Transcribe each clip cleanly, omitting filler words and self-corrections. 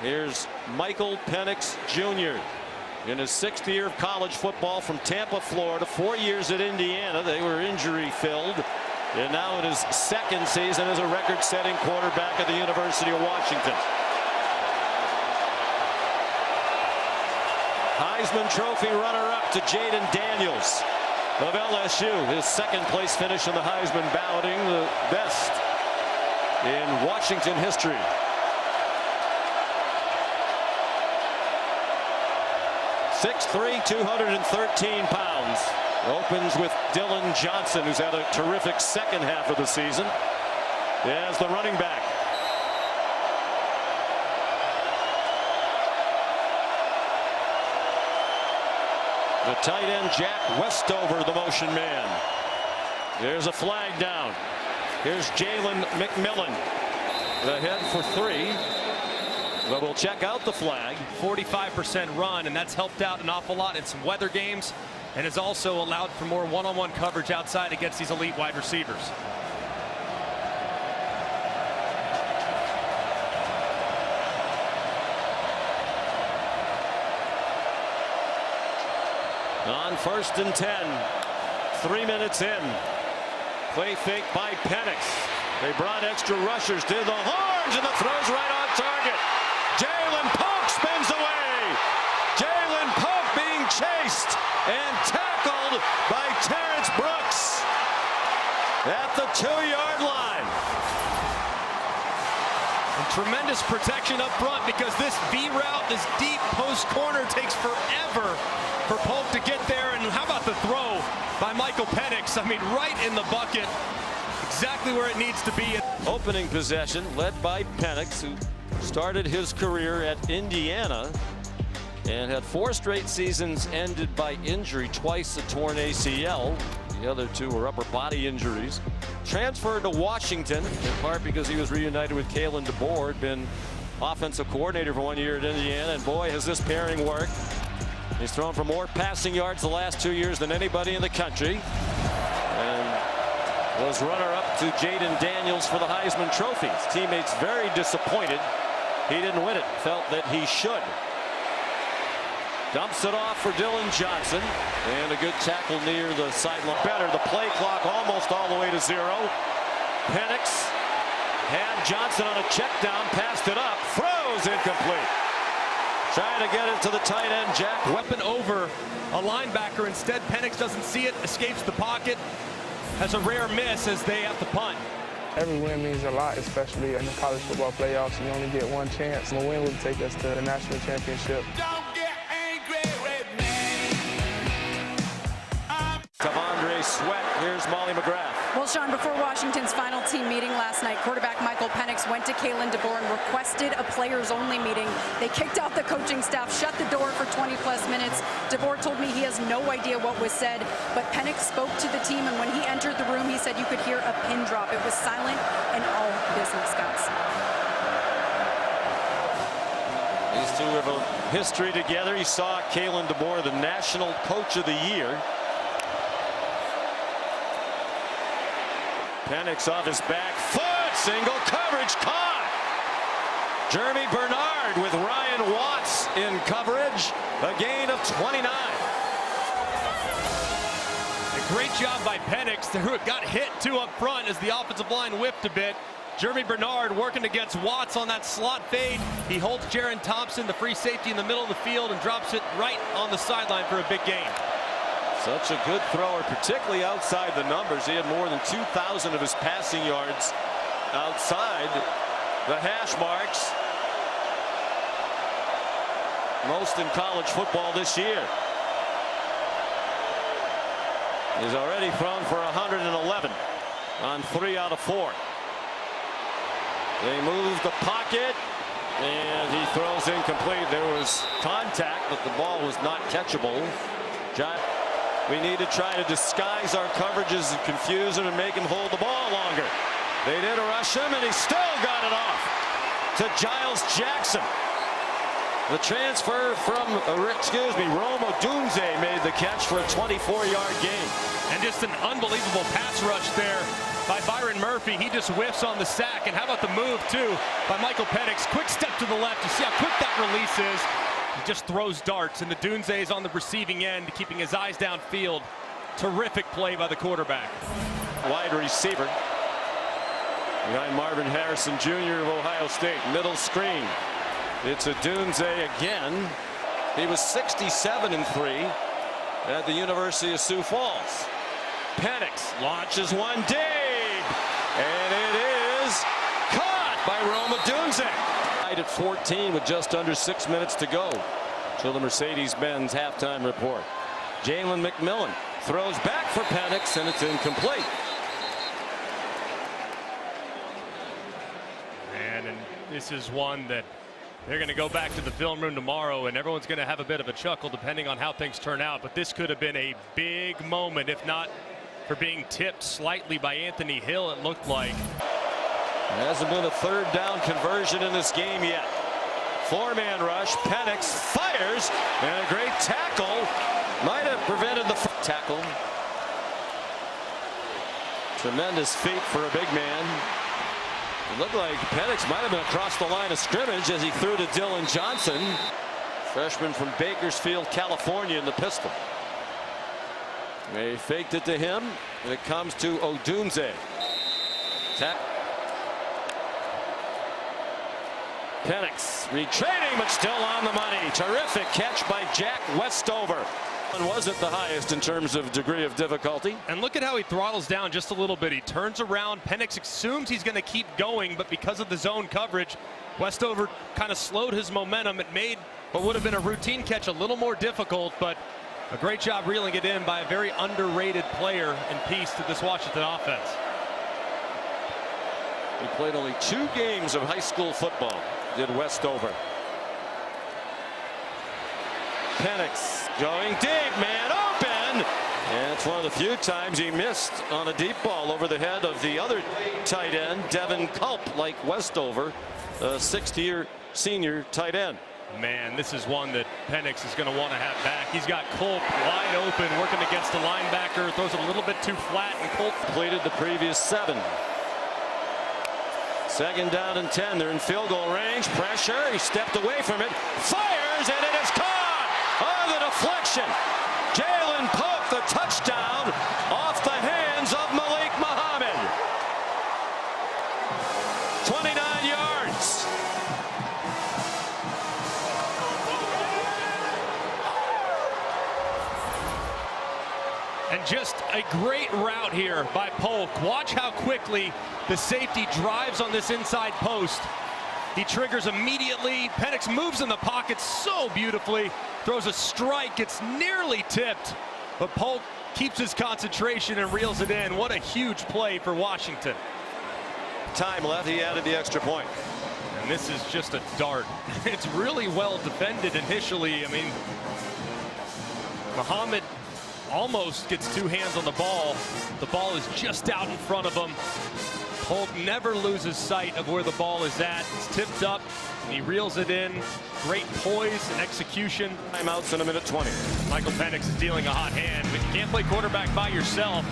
Here's Michael Penix Jr. in his 6th year of college football from Tampa, Florida. 4 years at Indiana. They were injury-filled. And now in his 2nd season as a record-setting quarterback at the University of Washington. Heisman Trophy runner-up to Jaden Daniels of LSU. His 2nd place finish in the Heisman balloting, the best in Washington history. .6'3", 213 pounds. Opens with Dylan Johnson, who's had a terrific 2nd half of the season as the running back. The tight end Jack Westover, the motion man. There's a flag down. Here's Jalen McMillan ahead for 3. But we'll check out the flag. 45% run, and that's helped out an awful lot in some weather games, and has also allowed for more one-on-one coverage outside against these elite wide receivers. On 1st and 10, 3 minutes in. Play fake by Penix. They brought extra rushers to the horns, and the throw's right on target. Jalen Polk spins away. Jalen Polk being chased and tackled by Terrence Brooks at the 2-yard line. And tremendous protection up front, because this V route, this deep post corner, takes forever for Polk to get there. And how about the throw by Michael Penix? I mean, right in the bucket, exactly where it needs to be. Opening possession led by Penix, who started his career at Indiana and had 4 straight seasons ended by injury, twice a torn ACL. The other 2 were upper body injuries. Transferred to Washington, in part because he was reunited with Kalen DeBoer, had been offensive coordinator for 1 year at Indiana, and boy, has this pairing worked. He's thrown for more passing yards the last 2 years than anybody in the country, and was runner-up to Jaden Daniels for the Heisman Trophy. His teammates very disappointed he didn't win it, felt that he should. Dumps it off for Dylan Johnson, and a good tackle near the sideline. Better, the play clock almost all the way to 0. Penix had Johnson on a check down, passed it up, throws incomplete. Trying to get it to the tight end, Jack. Weapon over a linebacker. Instead, Penix doesn't see it, escapes the pocket, has a rare miss as they have to punt. Every win means a lot, especially in the college football playoffs. You only get one chance. A win will take us to the national championship. Tavondre Sweat, here's Molly McGrath. Well, Sean, before Washington's final team meeting last night, quarterback Michael Penix went to Kalen DeBoer and requested a players-only meeting. They kicked out the coaching staff, shut the door for 20-plus minutes. DeBoer told me he has no idea what was said, but Penix spoke to the team, and when he entered the room, he said you could hear a pin drop. It was silent and all business, guys. These 2 have a history together. He saw Kalen DeBoer, the National Coach of the Year. Penix off his back foot, single coverage, caught. Jeremy Bernard with Ryan Watts in coverage, a gain of 29. A great job by Penix, who got hit 2 up front as the offensive line whipped a bit. Jeremy Bernard working against Watts on that slot fade. He holds Jaron Thompson, the free safety, in the middle of the field and drops it right on the sideline for a big gain. Such a good thrower, particularly outside the numbers. He had more than 2,000 of his passing yards outside the hash marks. Most in college football this year. He's already thrown for 111 on 3 out of 4. They move the pocket, and he throws incomplete. There was contact, but the ball was not catchable. John, we need to try to disguise our coverages and confuse him and make him hold the ball longer. They did rush him, and he still got it off to Giles Jackson. The transfer from, Rome Odunze made the catch for a 24-yard gain. And just an unbelievable pass rush there by Byron Murphy. He just whiffs on the sack. And how about the move, too, by Michael Penix. Quick step to the left. You see how quick that release is. He just throws darts, and Odunze is on the receiving end, keeping his eyes downfield. Terrific play by the quarterback. Wide receiver behind Marvin Harrison Jr. of Ohio State. Middle screen. It's Odunze again. He was 67-3 at the University of Sioux Falls. Penix launches one deep, and it is caught by Rome Odunze. At 14 with just under 6 minutes to go till the Mercedes-Benz halftime report. Jalen McMillan throws back for Penix, and it's incomplete. And this is one that they're going to go back to the film room tomorrow, and everyone's going to have a bit of a chuckle depending on how things turn out. But this could have been a big moment, if not for being tipped slightly by Anthony Hill, it looked like. There hasn't been a third down conversion in this game yet. Four-man rush. Penix fires, and a great tackle. Might have prevented the tackle. Tremendous feat for a big man. It looked like Penix might have been across the line of scrimmage as he threw to Dylan Johnson, freshman from Bakersfield, California, in the pistol. They faked it to him, and it comes to Odunze. Penix retreating, but still on the money. Terrific catch by Jack Westover. And wasn't the highest in terms of degree of difficulty. And look at how he throttles down just a little bit. He turns around. Penix assumes he's going to keep going, but because of the zone coverage, Westover kind of slowed his momentum. It made what would have been a routine catch a little more difficult, but a great job reeling it in by a very underrated player and piece to this Washington offense. He played only 2 games of high school football, did Westover. Penix going deep, man open, and it's one of the few times he missed on a deep ball over the head of the other tight end, Devin Culp, like Westover, a 6th-year senior tight end. Man, this is one that Penix is going to want to have back. He's got Culp wide open, working against the linebacker, throws it a little bit too flat, and Culp completed the previous 7. Second down and 10. They're in field goal range. Pressure. He stepped away from it. Fires, and it is caught on the deflection. Jalen Pope, the touchdown off the hands of Malik Muhammad. 29 yards. And just a great route here by Polk. Watch how quickly the safety drives on this inside post. He triggers immediately. Penix moves in the pocket so beautifully. Throws a strike. It's nearly tipped. But Polk keeps his concentration and reels it in. What a huge play for Washington. Time left. He added the extra point. And this is just a dart. It's really well defended initially. I mean, Muhammad almost gets 2 hands on the ball. The ball is just out in front of him. Polk never loses sight of where the ball is at. It's tipped up, and he reels it in. Great poise and execution. Timeouts in a minute 20. Michael Penix is dealing a hot hand, but you can't play quarterback by yourself.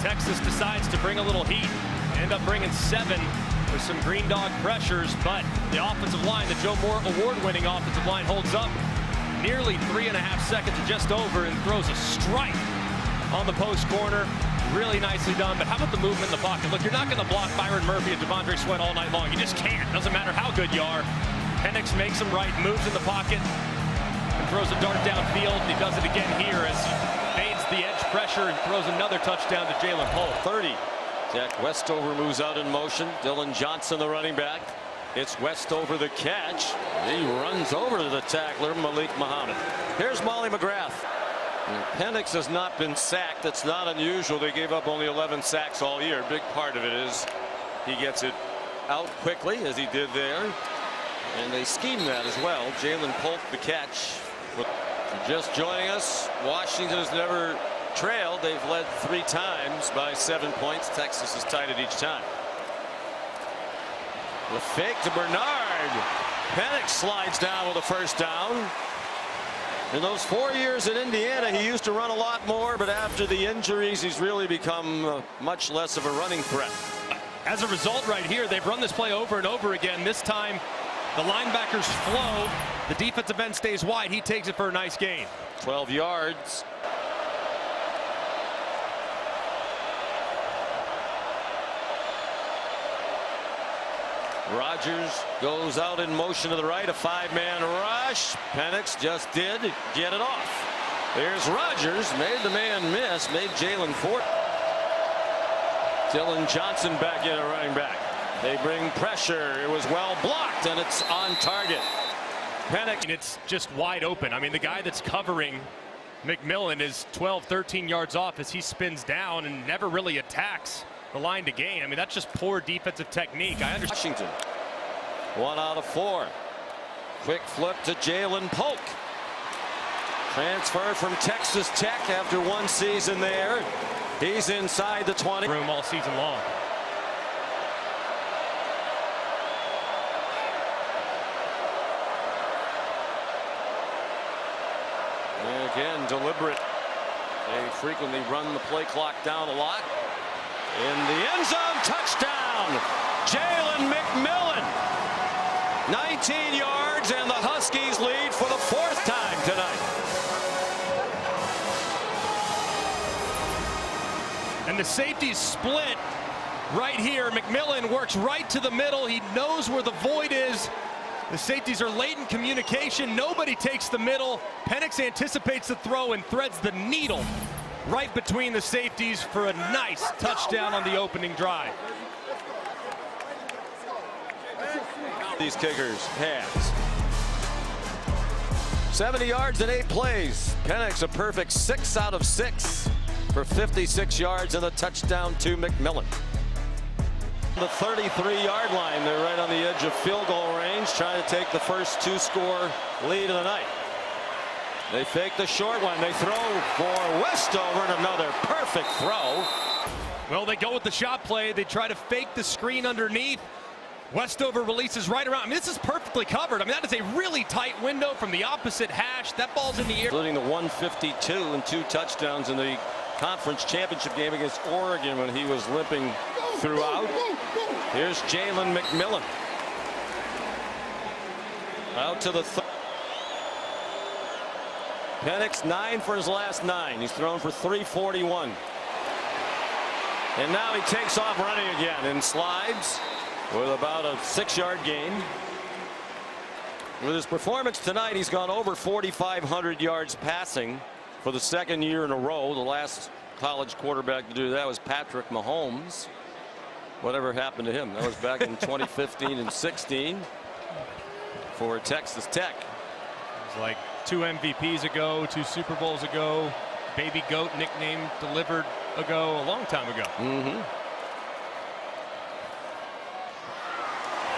Texas decides to bring a little heat. End up bringing 7 with some green dog pressures, but the offensive line, the Joe Moore award-winning offensive line, holds up. Nearly 3.5 seconds to just over, and throws a strike on the post corner. Really nicely done, but how about the movement in the pocket? Look, you're not going to block Byron Murphy and Devondre Sweat all night long. You just can't. Doesn't matter how good you are. Penix makes him right, moves in the pocket, and throws a dart downfield. He does it again here as he fades the edge pressure and throws another touchdown to Jalen Polk. 30. Jack Westover moves out in motion. Dylan Johnson, the running back. It's Westover the catch. He runs over to the tackler, Malik Muhammad. Here's Molly McGrath. Penix has not been sacked. That's not unusual. They gave up only 11 sacks all year. A big part of it is he gets it out quickly, as he did there. And they scheme that as well. Jalen Polk the catch. Just joining us, Washington has never trailed. They've led 3 times by 7 points. Texas has tied it each time. The fake to Bernard. Penix slides down with a first down. In those 4 years in Indiana, he used to run a lot more, but after the injuries, he's really become much less of a running threat. As a result, right here, they've run this play over and over again. This time, the linebackers flow. The defensive end stays wide. He takes it for a nice gain. 12 yards. Rodgers goes out in motion to the right, a 5-man rush. Penix just did get it off. There's Rodgers, made the man miss, made Jalen Ford. Dylan Johnson back in a running back. They bring pressure. It was well blocked, and it's on target. Penix, it's just wide open. I mean, the guy that's covering McMillan is 12, 13 yards off as he spins down and never really attacks the line to gain. I mean, that's just poor defensive technique. I understand. Washington, 1 out of 4. Quick flip to Jalen Polk. Transfer from Texas Tech after 1 season there. He's inside the 20. Room all season long. And again, deliberate. They frequently run the play clock down a lot. In the end zone, touchdown, Jalen McMillan. 19 yards, and the Huskies lead for the 4th time tonight. And the safeties split right here. McMillan works right to the middle. He knows where the void is. The safeties are late in communication. Nobody takes the middle. Penix anticipates the throw and threads the needle right between the safeties for a nice touchdown on the opening drive. These kickers' hands. 70 yards in 8 plays. Penix a perfect 6 out of 6 for 56 yards and a touchdown to McMillan. The 33-yard line. They're right on the edge of field goal range, trying to take the first 2-score lead of the night. They fake the short one. They throw for Westover, and another perfect throw. Well, they go with the shot play. They try to fake the screen underneath. Westover releases right around. I mean, this is perfectly covered. I mean, that is a really tight window from the opposite hash. That ball's in the air. Including the 152 and 2 touchdowns in the conference championship game against Oregon when he was limping throughout. Here's Jalen McMillan. Out to the Penix 9 for his last 9. He's thrown for 341. And now he takes off running again and slides with about a 6-yard gain. With his performance tonight, he's gone over 4,500 yards passing for the 2nd year in a row. The last college quarterback to do that was Patrick Mahomes. Whatever happened to him? That was back in 2015 and 16 for Texas Tech. It was like 2 MVPs ago, 2 Super Bowls ago, Baby Goat nickname delivered ago, a long time ago.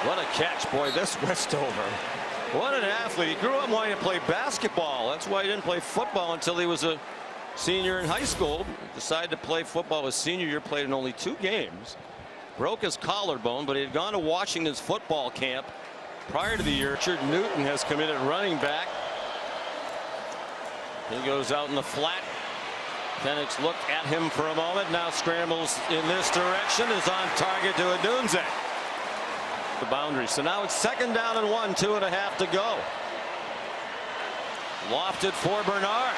What a catch, boy, this Westover. What an athlete. He grew up wanting to play basketball. That's why he didn't play football until he was a senior in high school. Decided to play football his senior year, played in only 2 games. Broke his collarbone, but he had gone to Washington's football camp prior to the year. Richard Newton has committed running back. He goes out in the flat. Penix looked at him for a moment, now scrambles in this direction, is on target to Adunze. The boundary. So now it's 2nd down and 1, 2.5 to go. Lofted for Bernard.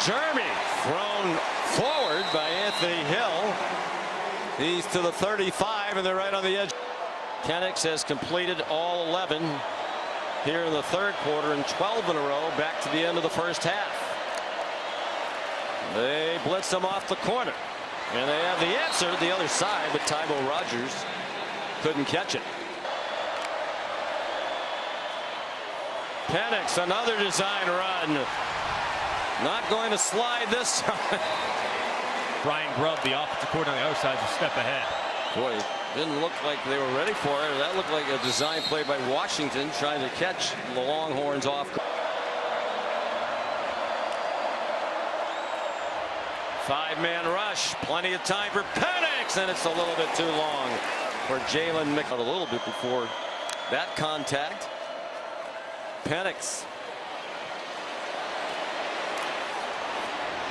Jeremy thrown forward by Anthony Hill. He's to the 35, and they're right on the edge. Penix has completed all 11 here in the 3rd quarter and 12 in a row back to the end of the 1st half. They blitz him off the corner, and they have the answer to the other side, but Tybo Rogers couldn't catch it. Penix, another design run. Not going to slide this time. Brian Grubb, the offensive coordinator on the other side, is a step ahead. Boy, didn't look like they were ready for it. That looked like a design play by Washington trying to catch the Longhorns off. 5-man rush. Plenty of time for Penix, and it's a little bit too long for Jalen McMillan. A little bit before that contact. Penix,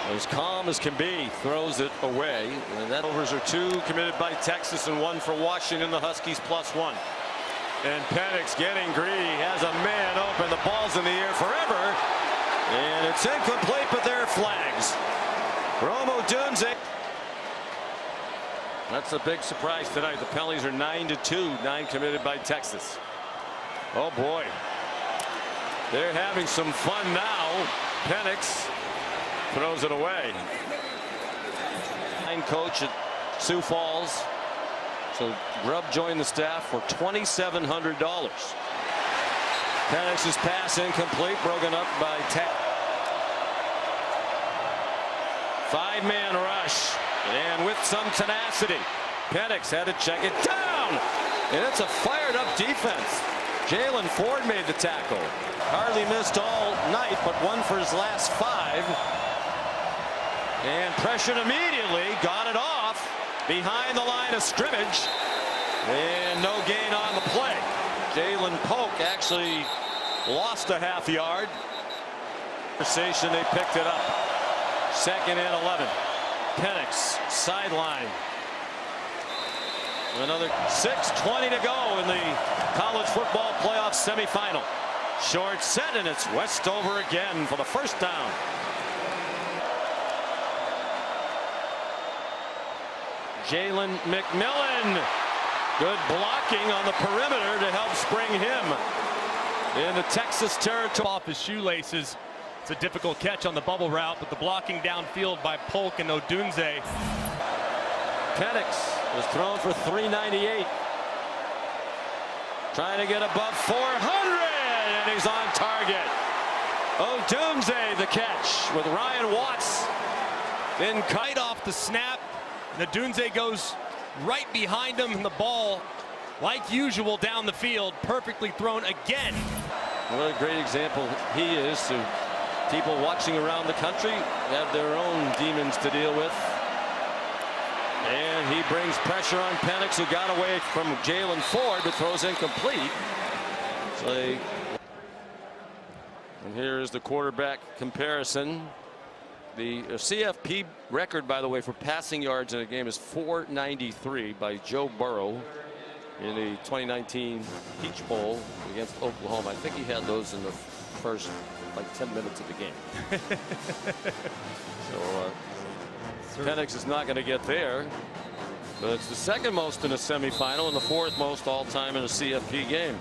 as calm as can be, throws it away. And that overs are 2 committed by Texas and 1 for Washington. The Huskies +1. And Penix getting greedy, has a man open. The ball's in the air forever. And it's incomplete, but there are flags. Odunze. That's a big surprise tonight. The penalties are 9-2, 9 committed by Texas. Oh boy. They're having some fun now. Penix throws it away. Coach at Sioux Falls. So Grubb joined the staff for $2,700. Penix's pass incomplete, broken up by Tech. 5-man rush, and with some tenacity, Penix had to check it down, and it's a fired-up defense. Jalen Ford made the tackle. Hardly missed all night, but 1 for his last 5. And pressured immediately, got it off behind the line of scrimmage, and no gain on the play. Jalen Polk actually lost a half yard. Conversation, they picked it up. 2nd and 11. Penix sideline. Another 6:20 to go in the college football playoff semifinal. Short set, and it's Westover again for the first down. Jalen McMillan. Good blocking on the perimeter to help spring him into Texas territory. Off his shoelaces. It's a difficult catch on the bubble route, but the blocking downfield by Polk and Odunze. Penix was thrown for 398. Trying to get above 400, and he's on target. Odunze the catch with Ryan Watts. Then kite off the snap. Odunze goes right behind him, and the ball, like usual, down the field, perfectly thrown again. What a great example he is to people watching around the country, have their own demons to deal with. And he brings pressure on Penix, who got away from Jalen Ford, but throws incomplete. And here is the quarterback comparison. The CFP record, by the way, for passing yards in a game is 493 by Joe Burrow in the 2019 Peach Bowl against Oklahoma. I think he had those in the first 10 minutes of the game. So Penix is not going to get there, but it's the 2nd most in a semifinal and the 4th most all time in a CFP game.